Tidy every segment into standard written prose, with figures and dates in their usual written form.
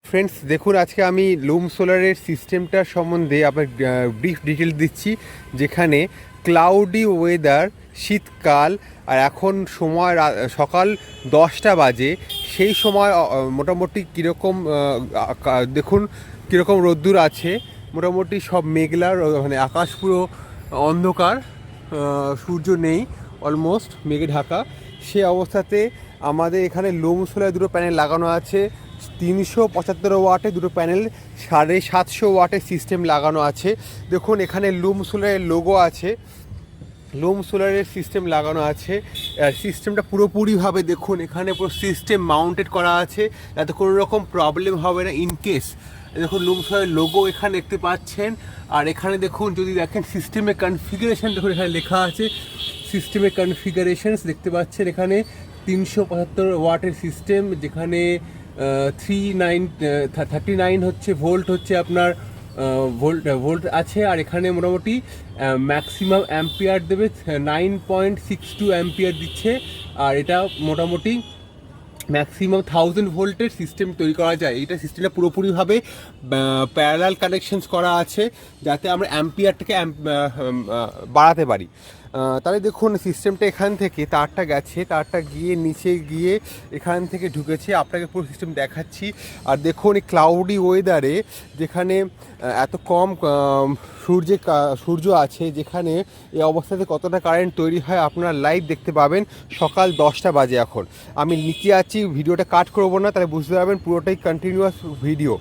Friends দেখুন, আজকে আমি লুম সোলারের সিস্টেমটার সম্বন্ধে আপনার ব্রিফ ডিটেল দিচ্ছি। যেখানে ক্লাউডি ওয়েদার, শীতকাল, আর এখন সময় সকাল 10টা বাজে। সেই সময় মোটামুটি কীরকম দেখুন কীরকম রোদ্দুর আছে। মোটামুটি সব মেঘলার, মানে আকাশ পুরো অন্ধকার, সূর্য নেই, অলমোস্ট মেঘে ঢাকা। সে অবস্থাতে আমাদের এখানে লুম সোলার দুটো প্যানেল লাগানো আছে। 375 ওয়াটে দুটো প্যানেল, 750 ওয়াটের সিস্টেম লাগানো আছে। দেখুন এখানে লুম সোলারের লোগো আছে, লুম সোলারের সিস্টেম লাগানো আছে। সিস্টেমটা পুরোপুরিভাবে দেখুন এখানে পুরো সিস্টেম মাউন্টেড করা আছে, যাতে কোনো রকম প্রবলেম হবে না ইনকেস। দেখুন লুম সোলারের লোগো এখানে দেখতে পাচ্ছেন। আর এখানে দেখুন, যদি দেখেন সিস্টেমের কনফিগারেশন, দেখুন এখানে লেখা আছে সিস্টেমের কনফিগারেশনস দেখতে পাচ্ছেন। এখানে 375 ওয়াটের সিস্টেম, যেখানে 39 হচ্ছে ভোল্ট, হচ্ছে আপনার ভোল্ট আছে। আর এখানে মোটামুটি ম্যাক্সিমাম অ্যাম্পিয়ার দেবে 9.62 অ্যাম্পিয়ার দিচ্ছে। আর এটা মোটামুটি ম্যাক্সিমাম 1000 ভোল্টের সিস্টেম তৈরি করা যায়। এইটা সিস্টেমটা পুরোপুরিভাবে প্যারালাল কানেকশনস করা আছে, যাতে আমরা অ্যাম্পিয়ারটাকে বাড়াতে পারি। তাহলে দেখুন সিস্টেমটা এখান থেকে তারটা গেছে, তারটা গিয়ে নিচে গিয়ে এখান থেকে ঢুকেছে। আপনাকে পুরো সিস্টেম দেখাচ্ছি। আর দেখুন এই ক্লাউডি ওয়েদারে, যেখানে এত কম সূর্য আছে, যেখানে এই অবস্থাতে কতটা কারেন্ট তৈরি হয় আপনারা লাইভ দেখতে পাবেন। সকাল 10টা বাজে এখন। আমি নিচে আছি, ভিডিওটা কাট করবো না, তাহলে বুঝতে পারবেন পুরোটাই কন্টিনিউয়াস ভিডিও।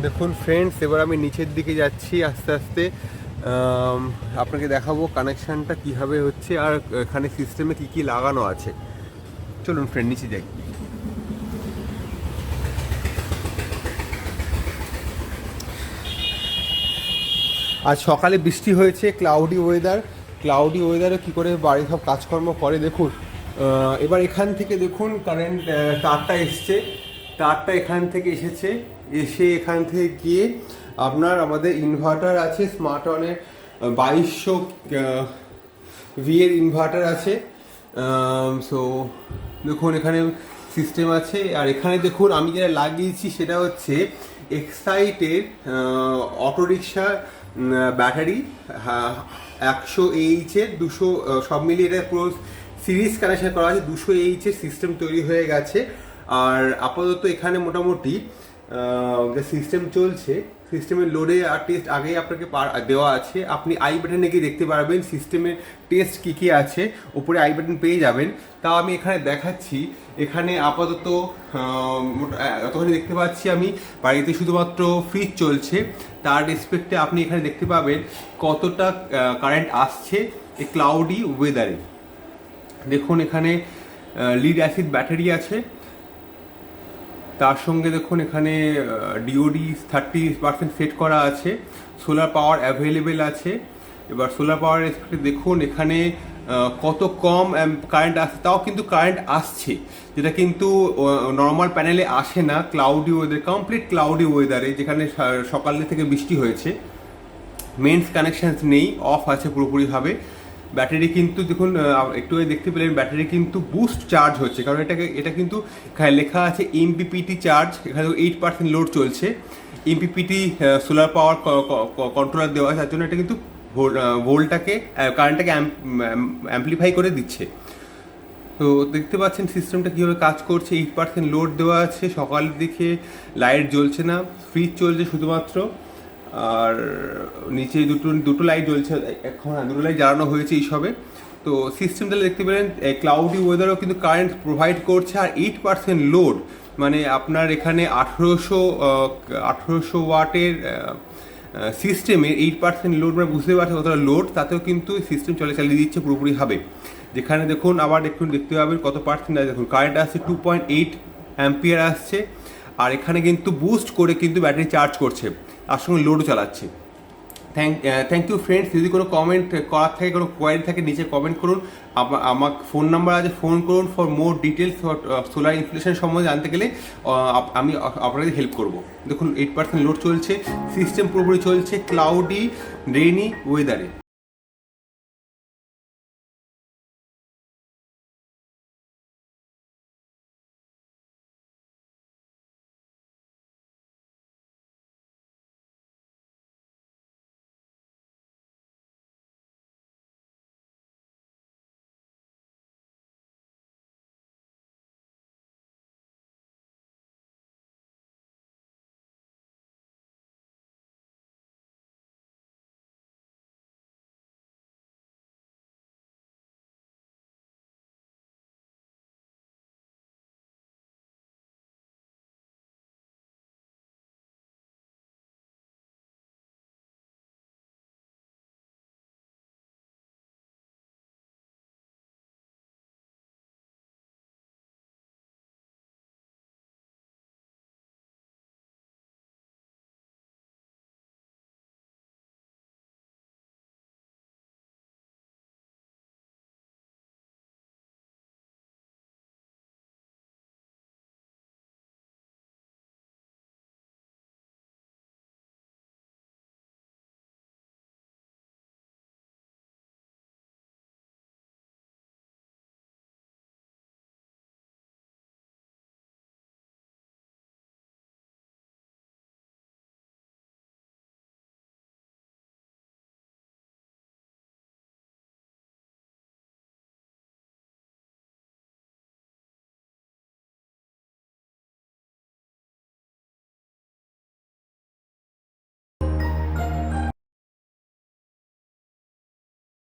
দেখুন ফ্রেন্ডস, এবার আমি নিচের দিকে যাচ্ছি আস্তে আস্তে। আপনাকে দেখাবো কানেকশানটা কীভাবে হচ্ছে আর এখানে সিস্টেমে কী কী লাগানো আছে। চলুন ফ্রেন্ড, নিচে যাই। আজ সকালে বৃষ্টি হয়েছে, ক্লাউডি ওয়েদারে কী করে বাড়ি সব কাজকর্ম করে দেখুন। এবার এখান থেকে দেখুন কারেন্ট তারটা এসছে, তারটা এখান থেকে এসে এখান থেকে গিয়ে আপনার আমাদের ইনভার্টার আছে, স্মার্ট অনের 2200 ভি এর ইনভার্টার আছে। সো দেখুন এখানে সিস্টেম আছে। আর এখানে দেখুন আমি যেটা লাগিয়েছি সেটা হচ্ছে এক্সাইটের অটোরিকশা ব্যাটারি, 100 AH-এর 200, সব মিলিয়ে এটা পুরো সিরিজ কানেকশন করা আছে। 200 AH-এর সিস্টেম তৈরি হয়ে গেছে। আর আপাতত এখানে মোটামুটি যে সিস্টেম চলছে, সিস্টেমের লোডে আর টেস্ট আগেই আপনাকে দেওয়া আছে। আপনি আই বাটনে গিয়ে দেখতে পারবেন সিস্টেমের টেস্ট কী কী আছে, ওপরে আই বাটন পেয়ে যাবেন। তাও আমি এখানে দেখাচ্ছি। এখানে আপাতত এতখানি দেখতে পাচ্ছি আমি, বাড়িতে শুধুমাত্র ফ্রিজ চলছে। তার রেসপেক্টে আপনি এখানে দেখতে পাবেন কতটা কারেন্ট আসছে এই ক্লাউডি ওয়েদারে। দেখুন এখানে লিড অ্যাসিড ব্যাটারি আছে, তার সঙ্গে দেখুন এখানে ডিওডি 30% সেট করা আছে। সোলার পাওয়ার অ্যাভেলেবেল আছে। এবার সোলার পাওয়ার রেসপেক্টে দেখুন এখানে কত কম কারেন্ট আসছে, তাও কিন্তু কারেন্ট আসছে, যেটা কিন্তু নর্মাল প্যানেলে আসে না। ক্লাউডি ওয়েদার, কমপ্লিট ক্লাউডি ওয়েদারে, যেখানে সকাল থেকে বৃষ্টি হয়েছে, মেন্স কানেকশানস নেই, অফ আছে পুরোপুরিভাবে। ব্যাটারি কিন্তু দেখুন একটু দেখতে পেলেন, ব্যাটারি কিন্তু বুস্ট চার্জ হচ্ছে, কারণ এটা কিন্তু লেখা আছে এমপিপিটি চার্জ। এখানে 8% লোড চলছে, এমপিপিটি সোলার পাওয়ার কন্ট্রোলার দেওয়া আছে, তার জন্য এটা কিন্তু ভোল্টটাকে, কারেন্টটাকে অ্যাম্পলিফাই করে দিচ্ছে। তো দেখতে পাচ্ছেন সিস্টেমটা কীভাবে কাজ করছে। 8% লোড দেওয়া আছে, সকালের দিকে লাইট জ্বলছে না, ফ্রিজ চলছে শুধুমাত্র। আর নিচে দুটো লাইট জ্বলছে এখন, দুটো লাইট জ্বালানো হয়েছে এইসবে। তো সিস্টেমটা দেখতে পেলেন ক্লাউডি ওয়েদারও কিন্তু কারেন্ট প্রোভাইড করছে। আর 8% লোড, মানে আপনার এখানে 1800 ওয়াটের সিস্টেমের 8% লোড, মানে বুঝতে পারছেন কতটা লোড। তাতেও কিন্তু সিস্টেম চালিয়ে দিচ্ছে পুরোপুরিভাবে। যেখানে দেখুন আবার একটু দেখতে পাবেন কত পার্সেন্ট আছে। দেখুন কারেন্ট আসছে 2.8 অ্যাম্পিয়ার আসছে। আর এখানে কিন্তু বুস্ট করে কিন্তু ব্যাটারি চার্জ করছে, তার সঙ্গে লোডও চালাচ্ছে। Thank you friends. যদি কোনো কমেন্ট করার থাকে, কোনো কোয়ারি থাকে, নিচে কমেন্ট করুন। আমার ফোন নাম্বার আছে, ফোন করুন for more details. Solar installation সম্বন্ধে জানতে গেলে আমি আপনাদের হেল্প করব। দেখুন 8% লোড চলছে, সিস্টেম পুরোপুরি চলছে ক্লাউডি রেইনি ওয়েদারে।